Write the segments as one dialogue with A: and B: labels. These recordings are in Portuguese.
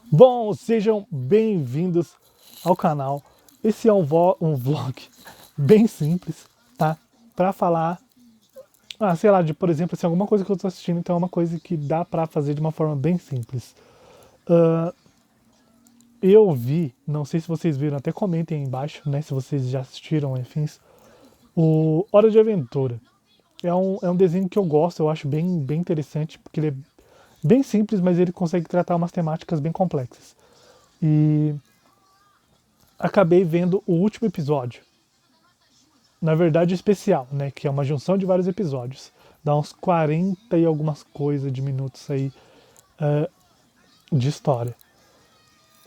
A: Bom, sejam bem-vindos ao canal. Esse é um vlog bem simples, tá? Pra falar, sei lá, de, por exemplo, assim, alguma coisa que eu tô assistindo, então é uma coisa que dá pra fazer de uma forma bem simples. Eu vi, não sei se vocês viram, até comentem aí embaixo, né, se vocês já assistiram, enfim, o Hora de Aventura. É um desenho que eu gosto, eu acho bem interessante, porque ele é bem simples, mas ele consegue tratar umas temáticas bem complexas. E acabei vendo o último episódio. Na verdade, o especial, né? Que é uma junção de vários episódios. Dá uns 40 e algumas coisas de minutos aí de história.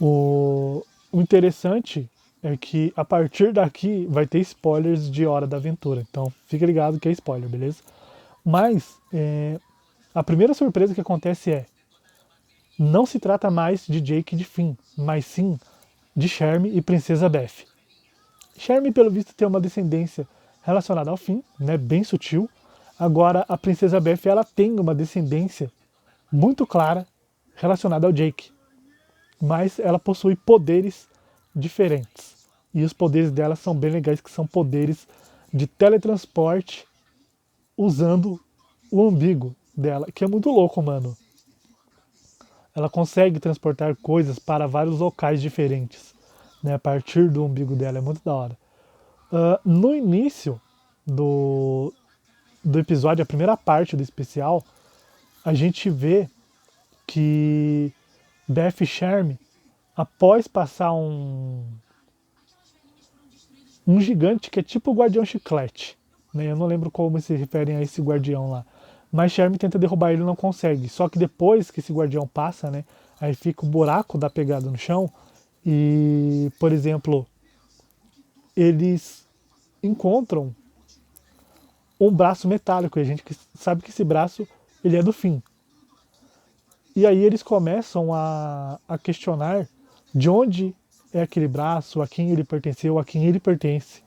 A: O interessante é que a partir daqui vai ter spoilers de Hora da Aventura. Então fica ligado que é spoiler, beleza? Mas a primeira surpresa que acontece é: não se trata mais de Jake e de Finn, mas sim de Shermie e Princesa Beth. Shermie, pelo visto, tem uma descendência relacionada ao Finn, né, bem sutil. Agora, a Princesa Beth ela tem uma descendência muito clara relacionada ao Jake, mas ela possui poderes diferentes. E os poderes dela são bem legais, que são poderes de teletransporte usando o umbigo dela, que é muito louco, mano. Ela consegue transportar coisas para vários locais diferentes, né, a partir do umbigo dela, é muito da hora. No início do, do episódio, a primeira parte do especial, a gente vê que Beth e Sherm, após passar um gigante que é tipo o Guardião Chiclete, né? Eu não lembro como se referem a esse guardião lá. Mas Sherm tenta derrubar ele e não consegue. Só que depois que esse guardião passa, né? Aí fica o buraco da pegada no chão. E, por exemplo, eles encontram um braço metálico. E a gente sabe que esse braço ele é do fim. E aí eles começam a questionar de onde é aquele braço, a quem ele pertenceu, a quem ele pertence,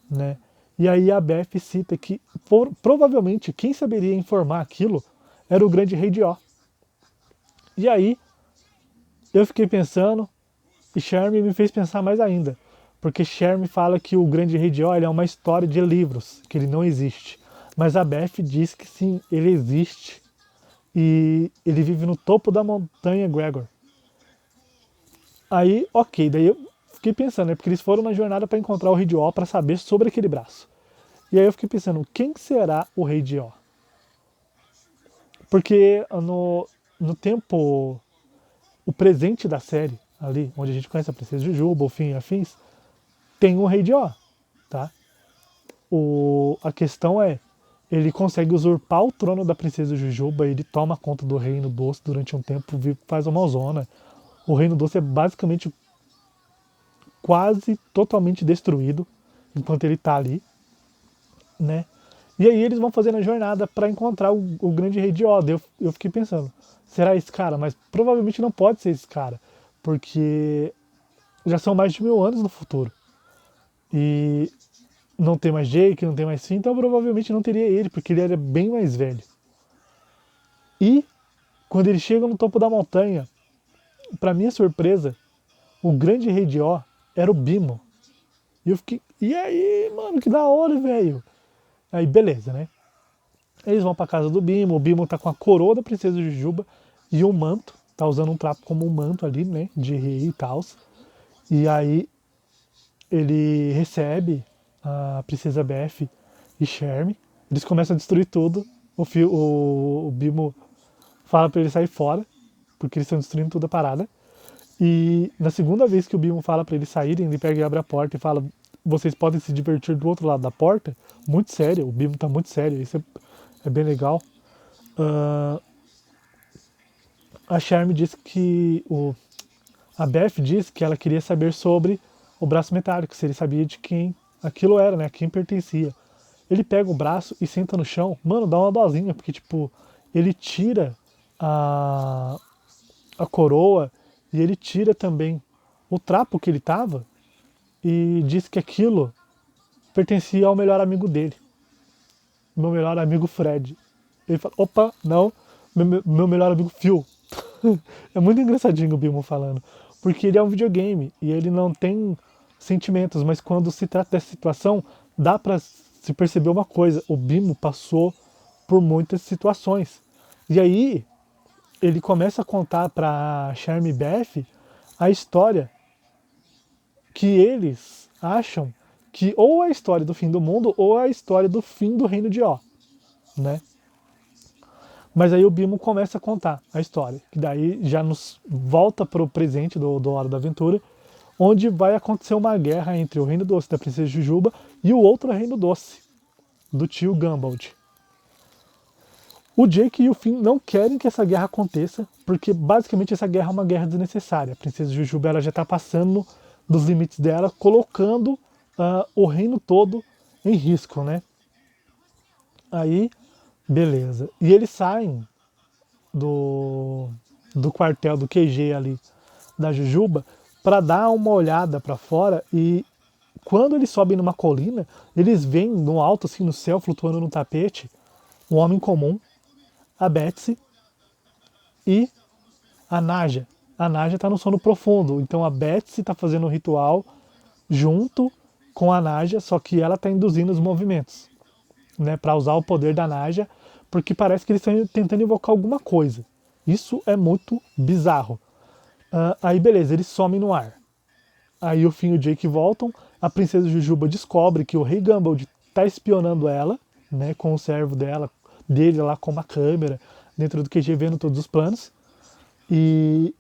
A: né? E aí a Beth cita que provavelmente quem saberia informar aquilo era o grande rei Dió. E aí eu fiquei pensando e Sherm me fez pensar mais ainda, porque Sherm fala que o grande rei Dió é uma história de livros, que ele não existe. Mas a Beth diz que sim, ele existe e ele vive no topo da montanha Gregor. Aí, ok, daí eu fiquei pensando, né? Porque eles foram na jornada para encontrar o Rei de Ó para saber sobre aquele braço. E aí eu fiquei pensando, quem será o Rei de Ó? Porque no tempo, o presente da série, ali, onde a gente conhece a Princesa Jujuba, o Finn e afins, tem um Rei de Ó, tá? A questão é, ele consegue usurpar o trono da Princesa Jujuba, ele toma conta do Reino Doce durante um tempo, faz uma zona. O Reino Doce é basicamente quase totalmente destruído enquanto ele tá ali, né? E aí eles vão fazendo a jornada para encontrar o grande rei de Oda. Eu fiquei pensando, será esse cara? Mas provavelmente não pode ser esse cara, porque já são mais de 1000 anos no futuro. E não tem mais Jake, não tem mais Finn, então provavelmente não teria ele, porque ele era bem mais velho. E quando eles chegam no topo da montanha, para minha surpresa, o grande rei de Ó era o Bimo. E eu fiquei, e aí, mano, que da hora, velho. Aí beleza, né? Eles vão pra casa do Bimo, o Bimo tá com a coroa da princesa Jujuba e um manto, tá usando um trapo como um manto ali, né, de rei e tal. E aí ele recebe a princesa Beth e Sherm, eles começam a destruir tudo, o Bimo fala pra ele sair fora, porque eles estão destruindo toda a parada. E na segunda vez que o Bimo fala pra eles saírem, ele pega e abre a porta e fala: vocês podem se divertir do outro lado da porta. Muito sério, o Bimo tá muito sério, isso é bem legal. Uh, a Charme disse que a Beth disse que ela queria saber sobre o braço metálico, se ele sabia de quem aquilo era, né? A quem pertencia. Ele pega o braço e senta no chão, mano, dá uma dosinha, porque tipo, ele tira a, a coroa e ele tira também o trapo que ele tava e diz que aquilo pertencia ao melhor amigo dele, meu melhor amigo Fred. Ele fala, opa, não, meu melhor amigo Phil. É muito engraçadinho o Bimo falando. Porque ele é um videogame e ele não tem sentimentos, mas quando se trata dessa situação, dá pra se perceber uma coisa: o Bimo passou por muitas situações. E aí ele começa a contar pra Charme Beth a história que eles acham que ou é a história do fim do mundo ou é a história do fim do reino de Ó, né? Mas aí o Bimo começa a contar a história, que daí já nos volta para o presente do Hora da Aventura, onde vai acontecer uma guerra entre o Reino Doce da Princesa Jujuba e o outro Reino Doce, do tio Gumball. O Jake e o Finn não querem que essa guerra aconteça, porque basicamente essa guerra é uma guerra desnecessária. A Princesa Jujuba ela já está passando dos limites dela, colocando o reino todo em risco, né? Aí, beleza. E eles saem do, do quartel do QG ali da Jujuba para dar uma olhada para fora e quando eles sobem numa colina, eles veem no alto, assim, no céu, flutuando no tapete, um homem comum, a Betsy e a Naja. A Naja está no sono profundo, então a Betsy está fazendo um ritual junto com a Naja, só que ela está induzindo os movimentos, né, para usar o poder da Naja, porque parece que eles estão tentando invocar alguma coisa. Isso é muito bizarro. Aí beleza, eles somem no ar. Aí o Finn e o Jake voltam, a princesa Jujuba descobre que o rei Gumball está espionando ela, né, com o servo dele lá com uma câmera, dentro do QG vendo todos os planos. E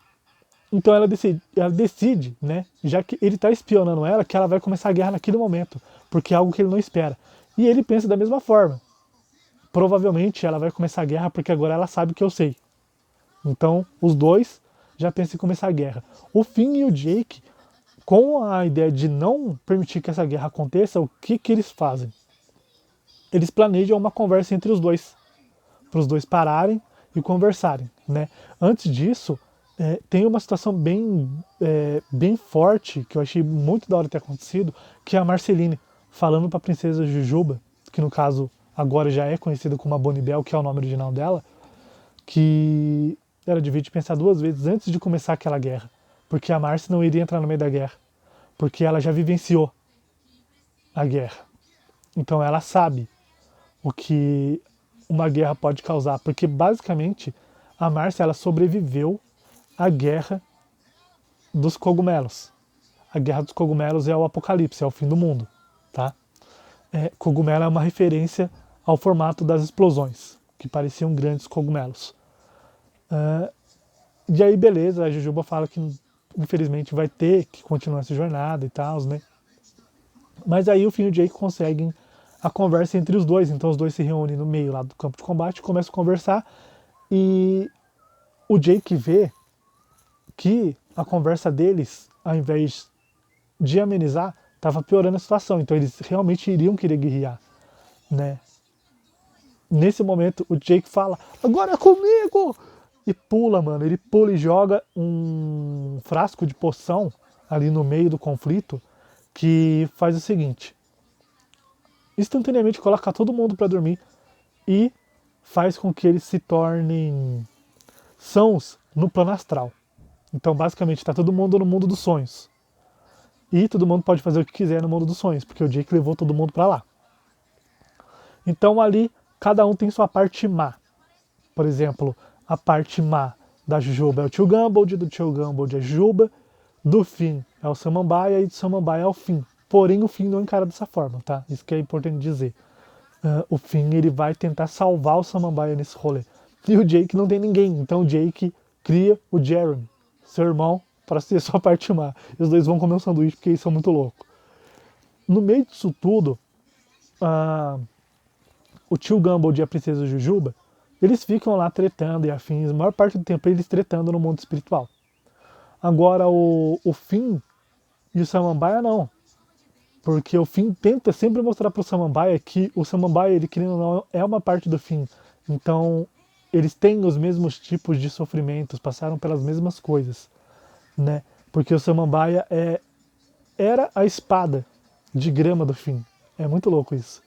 A: então ela decide, né, já que ele está espionando ela, que ela vai começar a guerra naquele momento, porque é algo que ele não espera. E ele pensa da mesma forma. Provavelmente ela vai começar a guerra porque agora ela sabe que eu sei. Então os dois já pensam em começar a guerra. O Finn e o Jake, com a ideia de não permitir que essa guerra aconteça, o que eles fazem? Eles planejam uma conversa entre os dois, para os dois pararem e conversarem, né? Antes disso, tem uma situação bem forte, que eu achei muito da hora ter acontecido, que é a Marceline falando para a princesa Jujuba, que no caso agora já é conhecida como a Bonibel, que é o nome original dela, que ela devia pensar duas vezes antes de começar aquela guerra, porque a Marcy não iria entrar no meio da guerra, porque ela já vivenciou a guerra. Então ela sabe o que uma guerra pode causar, porque basicamente a Marcy ela sobreviveu à guerra dos cogumelos. A guerra dos cogumelos é o apocalipse, é o fim do mundo, tá? Cogumelo é uma referência ao formato das explosões, que pareciam grandes cogumelos. E aí beleza, a Jujuba fala que infelizmente vai ter que continuar essa jornada e tal, né? Mas aí o Finn e o Jake conseguem a conversa entre os dois, então os dois se reúnem no meio lá do campo de combate, começam a conversar e o Jake vê que a conversa deles, ao invés de amenizar, estava piorando a situação, então eles realmente iriam querer guerrear, né? Nesse momento o Jake fala, agora é comigo! E pula, mano, ele pula e joga um frasco de poção ali no meio do conflito, que faz o seguinte: instantaneamente coloca todo mundo para dormir e faz com que eles se tornem sãos no plano astral. Então, basicamente, está todo mundo no mundo dos sonhos. E todo mundo pode fazer o que quiser no mundo dos sonhos, porque o Jake levou todo mundo para lá. Então, ali, cada um tem sua parte má. Por exemplo, a parte má da Jujuba é o tio Gumball, do tio Gumball é a Jujuba, do Finn é o Samambaia e do Samambaia é o Finn. Porém, o Finn não encara dessa forma, tá? Isso que é importante dizer. O Finn ele vai tentar salvar o Samambaia nesse rolê. E o Jake não tem ninguém, então o Jake cria o Jeremy, seu irmão, para ser sua parte má. E os dois vão comer um sanduíche porque eles são muito loucos. No meio disso tudo, o tio Gumball e a princesa Jujuba, eles ficam lá tretando e afins, a maior parte do tempo eles tretando no mundo espiritual. Agora o Finn e o Samambaia não. Porque o Finn tenta sempre mostrar pro Samambaia que o Samambaia, ele querendo ou não, é uma parte do Finn. Então, eles têm os mesmos tipos de sofrimentos, passaram pelas mesmas coisas, né? Porque o Samambaia era a espada de grama do Finn. É muito louco isso.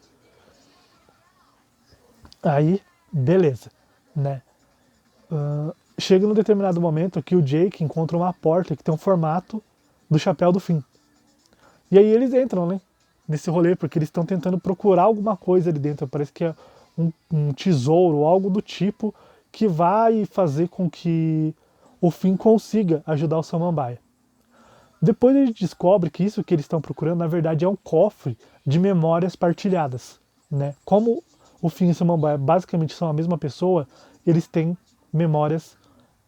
A: Aí, beleza, né? chega num determinado momento que o Jake encontra uma porta que tem um formato do chapéu do Finn. E aí eles entram, né? Nesse rolê, porque eles estão tentando procurar alguma coisa ali dentro. Parece que é um tesouro, algo do tipo, que vai fazer com que o Finn consiga ajudar o Samambaia. Depois a gente descobre que isso que eles estão procurando, na verdade, é um cofre de memórias partilhadas. Né? Como o Finn e o Samambaia basicamente são a mesma pessoa, eles têm memórias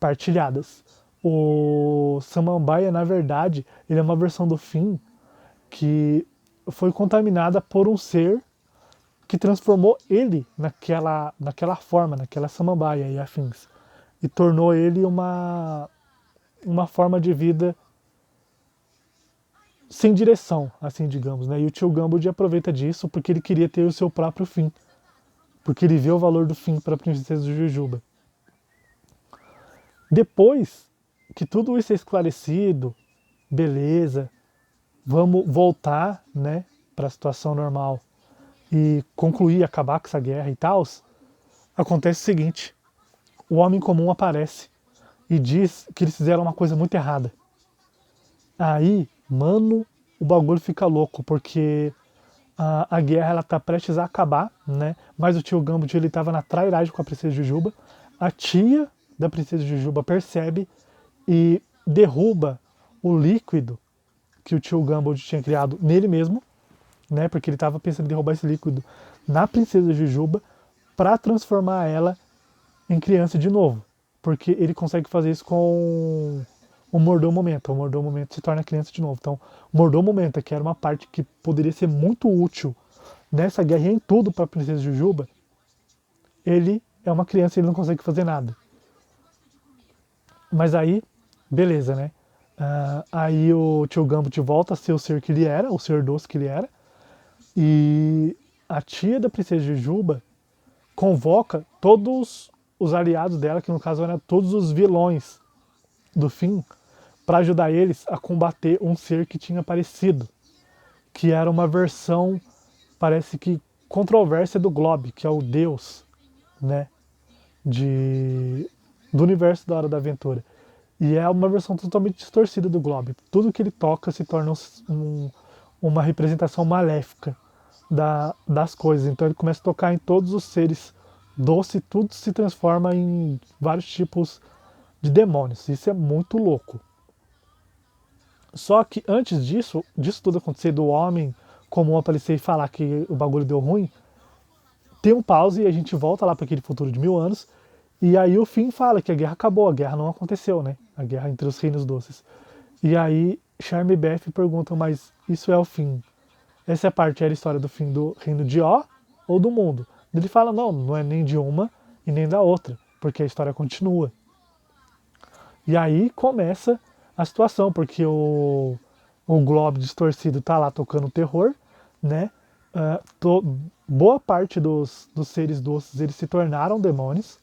A: partilhadas. O Samambaia, na verdade, ele é uma versão do Finn que foi contaminada por um ser que transformou ele naquela forma, naquela samambaia e afins. E tornou ele uma forma de vida sem direção, assim digamos. Né? E o tio Gumball aproveita disso porque ele queria ter o seu próprio fim. Porque ele vê o valor do fim para a princesa do Jujuba. Depois que tudo isso é esclarecido, beleza, vamos voltar, né, para a situação normal e concluir, acabar com essa guerra e tal, acontece o seguinte: o homem comum aparece e diz que eles fizeram uma coisa muito errada. Aí, mano, o bagulho fica louco, porque a guerra ela tá prestes a acabar, né? Mas o tio Gumball ele tava na trairagem com a princesa Jujuba. A tia da princesa Jujuba percebe e derruba o líquido que o tio Gumball tinha criado nele mesmo, né? Porque ele estava pensando em derrubar esse líquido na princesa Jujuba para transformar ela em criança de novo. Porque ele consegue fazer isso com o Mordomo Momento. O Mordomo Momento se torna criança de novo. Então, o Mordomo Momento, que era uma parte que poderia ser muito útil nessa guerra e em tudo para a princesa Jujuba, ele é uma criança e ele não consegue fazer nada. Mas aí, beleza, né? Aí o tio Gambit volta a ser o ser que ele era, o ser doce que ele era. E a tia da princesa Jujuba convoca todos os aliados dela, que no caso eram todos os vilões do fim, para ajudar eles a combater um ser que tinha aparecido, que era uma versão, parece que controvérsia do Glob, que é o deus, né, do universo da Hora da Aventura. E é uma versão totalmente distorcida do Glob. Tudo que ele toca se torna uma representação maléfica das coisas. Então ele começa a tocar em todos os seres doce, tudo se transforma em vários tipos de demônios. Isso é muito louco. Só que antes disso tudo acontecer, do homem comum aparecer e falar que o bagulho deu ruim, tem um pause e a gente volta lá para aquele futuro de 1000 anos. E aí o Finn fala que a guerra acabou, a guerra não aconteceu, né? A guerra entre os reinos doces. E aí Charme e Beth perguntam, mas isso é o fim? Essa parte era a história do fim do reino de Ó ou do mundo? Ele fala, não, não é nem de uma e nem da outra, porque a história continua. E aí começa a situação, porque o Globo distorcido tá lá tocando terror, né? Boa parte dos seres doces eles se tornaram demônios.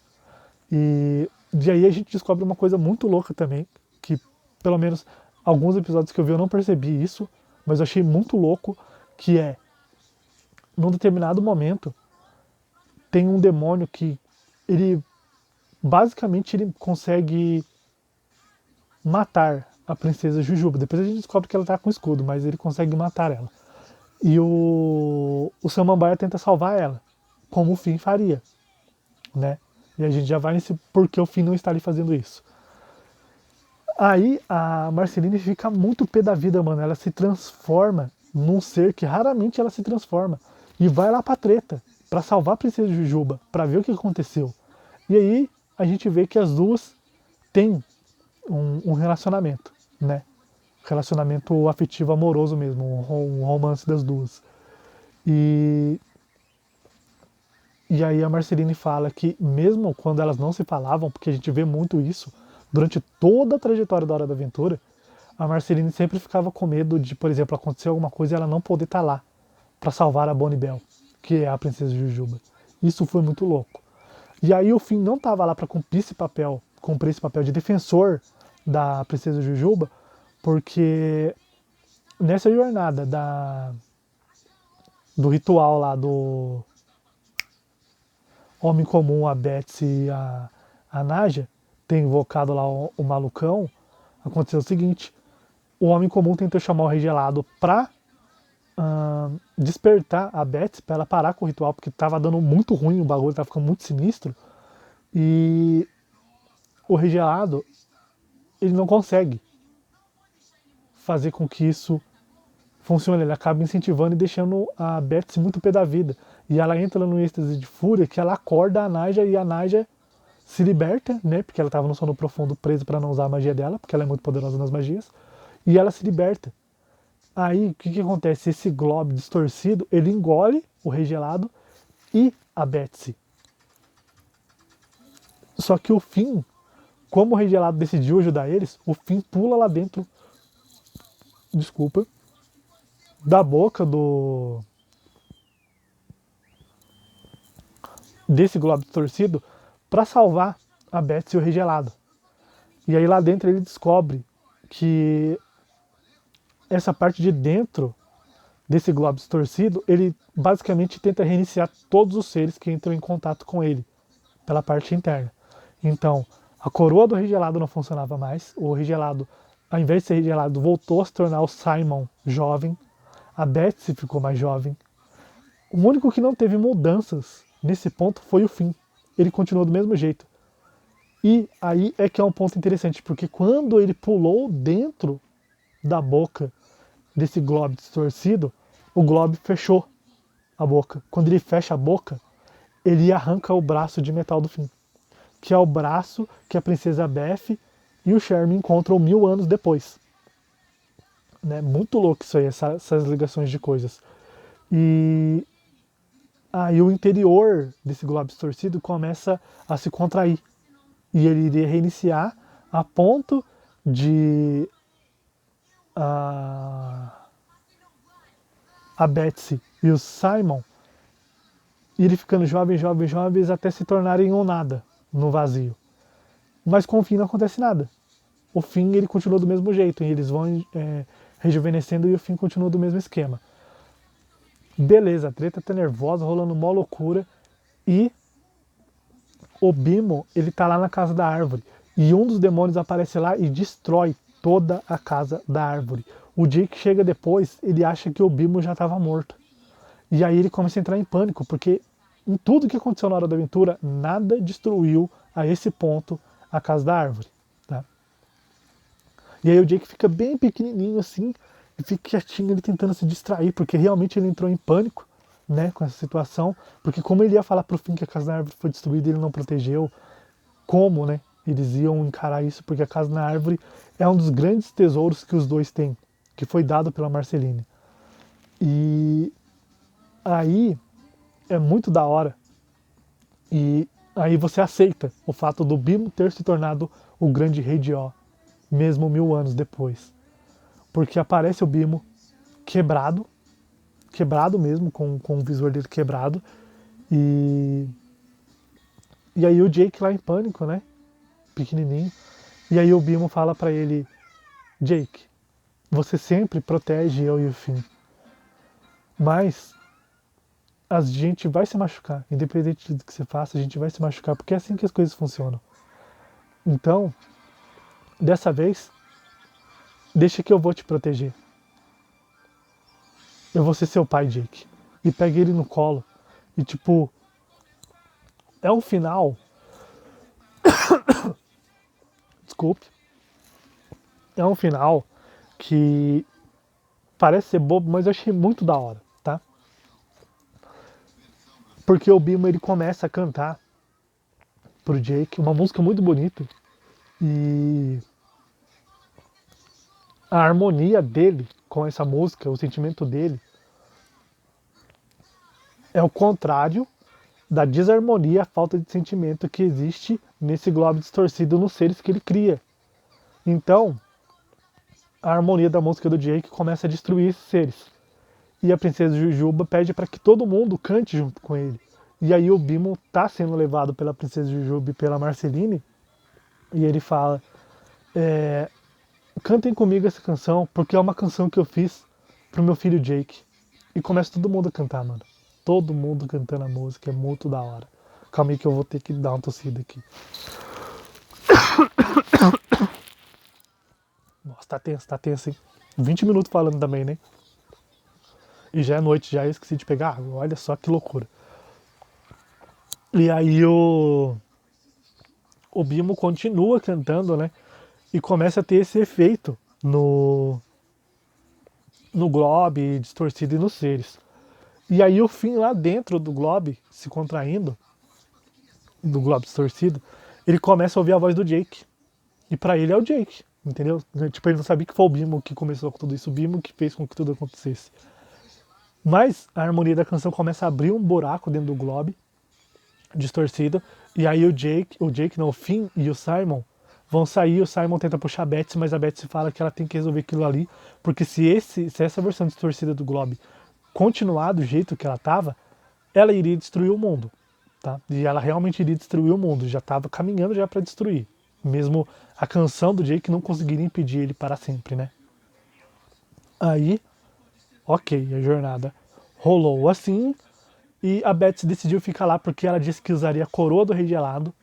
A: E de aí a gente descobre uma coisa muito louca também, que pelo menos alguns episódios que eu vi eu não percebi isso, mas eu achei muito louco, que é, num determinado momento, tem um demônio que ele basicamente ele consegue matar a princesa Jujuba. Depois a gente descobre que ela tá com escudo, mas ele consegue matar ela. E o Samambaia tenta salvar ela, como o Finn faria, né? E a gente já vai nesse porquê o Finn não está ali fazendo isso. Aí a Marceline fica muito pé da vida, mano. Ela se transforma num ser que raramente ela se transforma. E vai lá pra treta, pra salvar a princesa Jujuba, pra ver o que aconteceu. E aí a gente vê que as duas têm um relacionamento, né? Relacionamento afetivo amoroso mesmo, um romance das duas. E aí a Marceline fala que mesmo quando elas não se falavam, porque a gente vê muito isso durante toda a trajetória da Hora da Aventura, a Marceline sempre ficava com medo de, por exemplo, acontecer alguma coisa e ela não poder estar lá para salvar a Bonnie Bell, que é a princesa Jujuba. Isso foi muito louco. E aí o Finn não estava lá para cumprir esse papel de defensor da princesa Jujuba, porque nessa jornada do ritual lá do Homem Comum, a Betsy e a Naja, ter invocado lá o malucão, aconteceu o seguinte: o Homem Comum tentou chamar o Rei Gelado pra despertar a Betsy pra ela parar com o ritual, porque tava dando muito ruim o bagulho, tava ficando muito sinistro. E o Rei Gelado, ele não consegue fazer com que isso funcione, ele acaba incentivando e deixando a Betsy muito pé da vida. E ela entra no êxtase de fúria, que ela acorda a Naja e a Naja se liberta, né? Porque ela estava no sono profundo presa para não usar a magia dela, porque ela é muito poderosa nas magias. E ela se liberta. Aí, o que acontece? Esse Glob distorcido, ele engole o Rei Gelado e a Betsy. Só que o Finn, como o Rei Gelado decidiu ajudar eles, o Finn pula lá dentro, desculpa, da boca desse Globo distorcido para salvar a Betsy e o Rei Gelado. E aí lá dentro ele descobre que essa parte de dentro desse globo distorcido, ele basicamente tenta reiniciar todos os seres que entram em contato com ele, pela parte interna. Então, a coroa do Rei Gelado não funcionava mais, o Rei Gelado, ao invés de ser Rei Gelado, voltou a se tornar o Simon jovem, a Betsy ficou mais jovem. O único que não teve mudanças nesse ponto foi o Finn. Ele continuou do mesmo jeito. E aí é que é um ponto interessante, porque quando ele pulou dentro da boca desse globo distorcido, o globo fechou a boca. Quando ele fecha a boca, ele arranca o braço de metal do Finn, que é o braço que a princesa Beth e o Sherman encontram 1000 anos depois. Né? Muito louco isso aí, essas ligações de coisas. E aí o interior desse globo distorcido começa a se contrair. E ele iria reiniciar a ponto de a Betsy e o Simon irem ficando jovens até se tornarem um nada no vazio. Mas com o Finn não acontece nada. O Finn ele continua do mesmo jeito, e eles vão rejuvenescendo e o Finn continua do mesmo esquema. Beleza, a treta tá nervosa, rolando mó loucura, e o Bimo, ele tá lá na casa da árvore, e um dos demônios aparece lá e destrói toda a casa da árvore. O Jake chega depois, ele acha que o Bimo já estava morto. E aí ele começa a entrar em pânico, porque em tudo que aconteceu na hora da aventura, nada destruiu a esse ponto a casa da árvore. Tá? E aí o Jake fica bem pequenininho assim, e fica quietinho, ele tentando se distrair, porque realmente ele entrou em pânico, né, com essa situação, porque como ele ia falar pro Finn que a casa da árvore foi destruída e ele não protegeu, como, né, eles iam encarar isso, porque a casa na árvore é um dos grandes tesouros que os dois têm, que foi dado pela Marceline. E aí é muito da hora, e aí você aceita o fato do Bimo ter se tornado o grande rei de Ó, mesmo 1000 anos depois. Porque aparece o Bimo quebrado mesmo, com o visor dele quebrado, e aí o Jake lá em pânico, né, pequenininho, e aí o Bimo fala pra ele: Jake, você sempre protege eu e o Finn, mas a gente vai se machucar, independente do que você faça, a gente vai se machucar, porque é assim que as coisas funcionam. Então, dessa vez, deixa que eu vou te proteger. Eu vou ser seu pai, Jake. E pega ele no colo. E tipo, é um final. Desculpe. É um final que parece ser bobo, mas eu achei muito da hora, tá? Porque o Bimo ele começa a cantar pro Jake uma música muito bonita. E a harmonia dele com essa música, o sentimento dele, é o contrário da desarmonia, a falta de sentimento que existe nesse globo distorcido nos seres que ele cria. Então, a harmonia da música do Jake começa a destruir esses seres. E a princesa Jujuba pede para que todo mundo cante junto com ele. E aí o Bimo tá sendo levado pela princesa Jujuba e pela Marceline, e ele fala: cantem comigo essa canção, porque é uma canção que eu fiz pro meu filho Jake. E começa todo mundo a cantar, mano. Todo mundo cantando a música, é muito da hora. Calma aí que eu vou ter que dar uma tossida aqui. Nossa, tá tenso, hein? 20 minutos falando também, né? E já é noite, já eu esqueci de pegar água. Olha só que loucura. E aí o Bimo continua cantando, né? E começa a ter esse efeito no Globe, distorcido e nos seres. E aí o Finn lá dentro do Globe, se contraindo, do Globe distorcido, ele começa a ouvir a voz do Jake. E pra ele é o Jake, entendeu? Tipo, ele não sabia que foi o Bimo que começou com tudo isso, o Bimo que fez com que tudo acontecesse. Mas a harmonia da canção começa a abrir um buraco dentro do Globe, distorcido, e aí o Finn e o Simon vão sair, o Simon tenta puxar a Betsy, mas a Betsy fala que ela tem que resolver aquilo ali, porque se essa versão distorcida do Globe continuar do jeito que ela tava, ela iria destruir o mundo, tá? E ela realmente iria destruir o mundo, já tava caminhando já para destruir. Mesmo a canção do Jake não conseguiria impedir ele para sempre, né? Aí, ok, a jornada rolou assim, e a Betsy decidiu ficar lá porque ela disse que usaria a coroa do Rei Gelado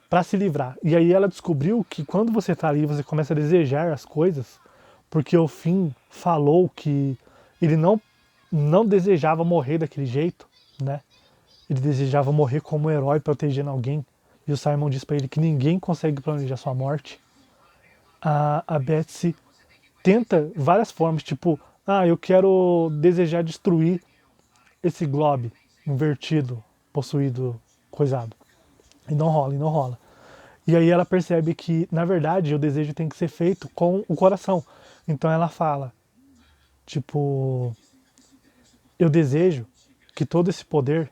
A: para se livrar. E aí ela descobriu que quando você tá ali, você começa a desejar as coisas, porque o Finn falou que ele não desejava morrer daquele jeito, né? Ele desejava morrer como um herói protegendo alguém. E o Simon diz para ele que ninguém consegue planejar sua morte. A Betsy tenta várias formas, tipo, eu quero desejar destruir esse globe invertido, possuído, coisado. E não rola, e não rola. E aí ela percebe que, na verdade, o desejo tem que ser feito com o coração. Então ela fala, tipo, eu desejo que todo esse poder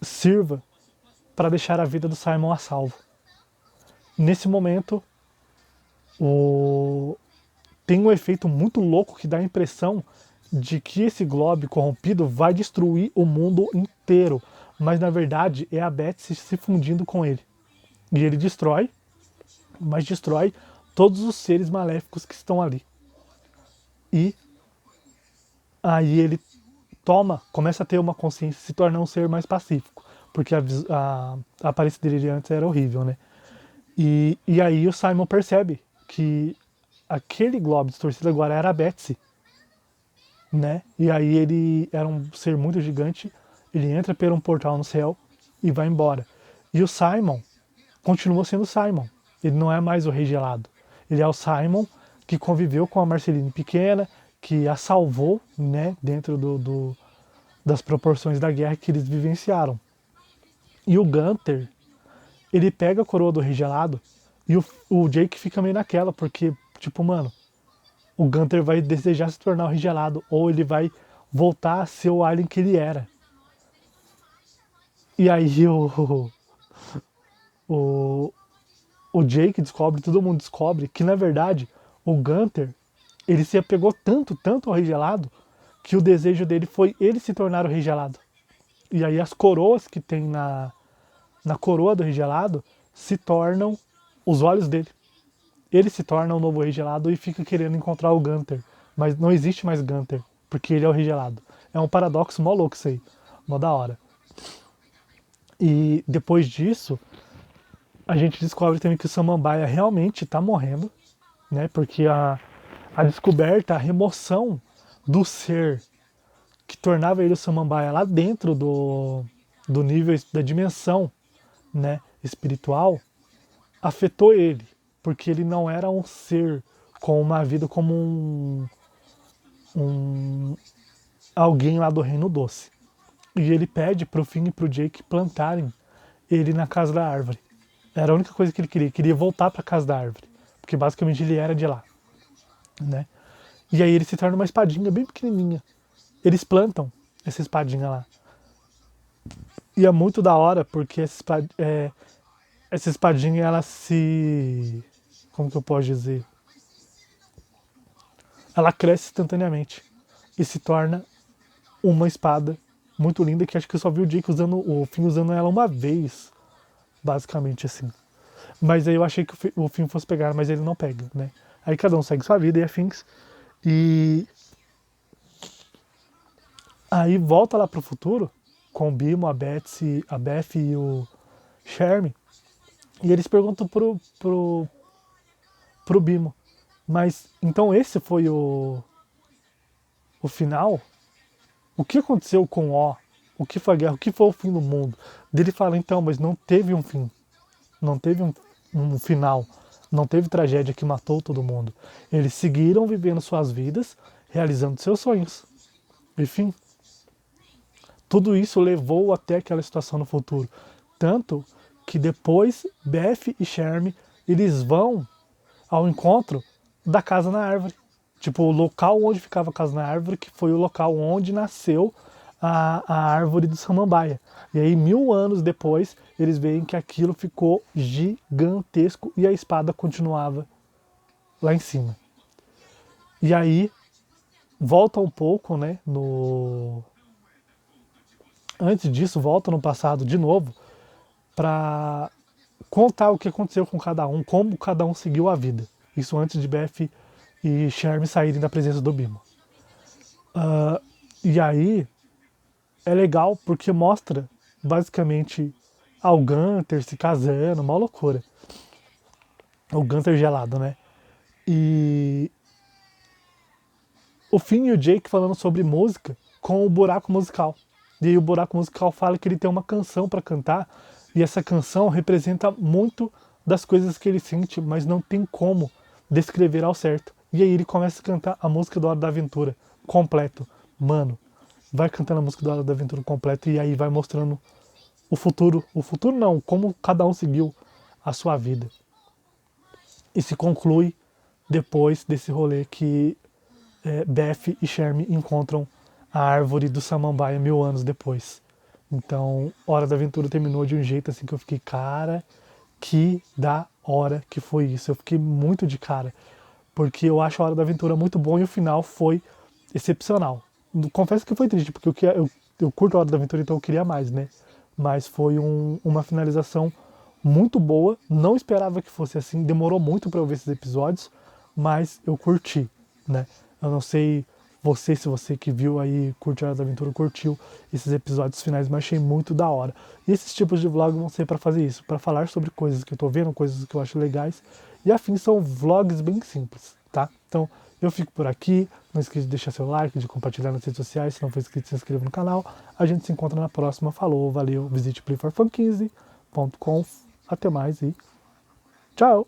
A: sirva para deixar a vida do Simon a salvo. Nesse momento, tem um efeito muito louco que dá a impressão de que esse Globe corrompido vai destruir o mundo inteiro. Mas na verdade é a Betsy se fundindo com ele. E ele destrói, mas destrói todos os seres maléficos que estão ali. E aí ele começa a ter uma consciência, se torna um ser mais pacífico. Porque a aparência dele antes era horrível, né? E aí o Simon percebe que aquele Globe distorcido agora era a Betsy, né? E aí ele era um ser muito gigante, ele entra por um portal no céu e vai embora. E o Simon continua sendo o Simon. Ele não é mais o Rei Gelado. Ele é o Simon que conviveu com a Marceline pequena, que a salvou, né, dentro das proporções da guerra que eles vivenciaram. E o Gunther, ele pega a coroa do Rei Gelado e o Jake fica meio naquela, porque, tipo, mano, o Gunther vai desejar se tornar o Rei Gelado, ou ele vai voltar a ser o alien que ele era. E aí o, o Jake descobre, todo mundo descobre, que na verdade o Gunther, ele se apegou tanto ao Rei Gelado, que o desejo dele foi ele se tornar o Rei Gelado. E aí as coroas que tem na coroa do Rei Gelado se tornam os olhos dele. Ele se torna o novo Rei Gelado e fica querendo encontrar o Gunther. Mas não existe mais Gunther, porque ele é o Rei Gelado. É um paradoxo mó louco isso aí. Mó da hora. E depois disso, a gente descobre também que o Samambaia realmente está morrendo, né? Porque a descoberta, a remoção do ser que tornava ele o Samambaia lá dentro do nível, da dimensão, né, espiritual, afetou ele, porque ele não era um ser com uma vida como alguém lá do Reino Doce. E ele pede pro Finn e pro Jake plantarem ele na casa da árvore. Era a única coisa que ele queria voltar para casa da árvore, porque basicamente ele era de lá, né? E aí ele se torna uma espadinha bem pequenininha. Eles plantam essa espadinha lá. E é muito da hora, porque essa espadinha, ela se... Como que eu posso dizer? Ela cresce instantaneamente e se torna uma espada muito linda, que acho que eu só vi o Jake usando, o Finn usando ela uma vez, basicamente assim. Mas aí eu achei que o Finn fosse pegar, mas ele não pega, né? Aí cada um segue sua vida e afins. E aí volta lá pro futuro, com o Bimo, a Betsy, a Beth e o Sherm. E eles perguntam pro Bimo, mas então esse foi o final? O que aconteceu com O? O que foi a guerra? O que foi o fim do mundo? Dele fala, então, mas não teve um fim. Não teve um final. Não teve tragédia que matou todo mundo. Eles seguiram vivendo suas vidas, realizando seus sonhos. Enfim, tudo isso levou até aquela situação no futuro. Tanto que depois Beth e Sherm, eles vão ao encontro da casa na árvore. Tipo, o local onde ficava a casa na árvore, que foi o local onde nasceu a árvore do Samambaia. E aí, 1000 anos depois, eles veem que aquilo ficou gigantesco e a espada continuava lá em cima. E aí, volta um pouco, né, no... Antes disso, volta no passado de novo, para contar o que aconteceu com cada um, como cada um seguiu a vida. Isso antes de Beth e Sherm saírem da presença do Bimo. E aí é legal porque mostra basicamente o Gunther se casando, uma loucura. O Gunther gelado, né? E o Finn e o Jake falando sobre música com o buraco musical. E aí o buraco musical fala que ele tem uma canção para cantar e essa canção representa muito das coisas que ele sente, mas não tem como descrever ao certo. E aí ele começa a cantar a música do Hora da Aventura completo. Mano, vai cantando a música do Hora da Aventura completo e aí vai mostrando o futuro. O futuro não, como cada um seguiu a sua vida. E se conclui depois desse rolê que Beth e Sherm encontram a árvore do Samambaia 1000 anos depois. Então, Hora da Aventura terminou de um jeito assim que eu fiquei, cara, que da hora que foi isso. Eu fiquei muito de cara, porque eu acho a Hora da Aventura muito bom e o final foi excepcional. Confesso que foi triste, porque eu curto a Hora da Aventura, então eu queria mais, né? Mas foi uma finalização muito boa. Não esperava que fosse assim, demorou muito para eu ver esses episódios, mas eu curti, né? Eu não sei você, se você que viu aí, curte a Hora da Aventura, curtiu esses episódios finais, mas achei muito da hora. E esses tipos de vlog vão ser para fazer isso, para falar sobre coisas que eu tô vendo, coisas que eu acho legais. E afim são vlogs bem simples, tá? Então eu fico por aqui. Não esqueça de deixar seu like, de compartilhar nas redes sociais. Se não for inscrito, se inscreva no canal. A gente se encontra na próxima. Falou, valeu. Visite playforfun15.com. Até mais e tchau!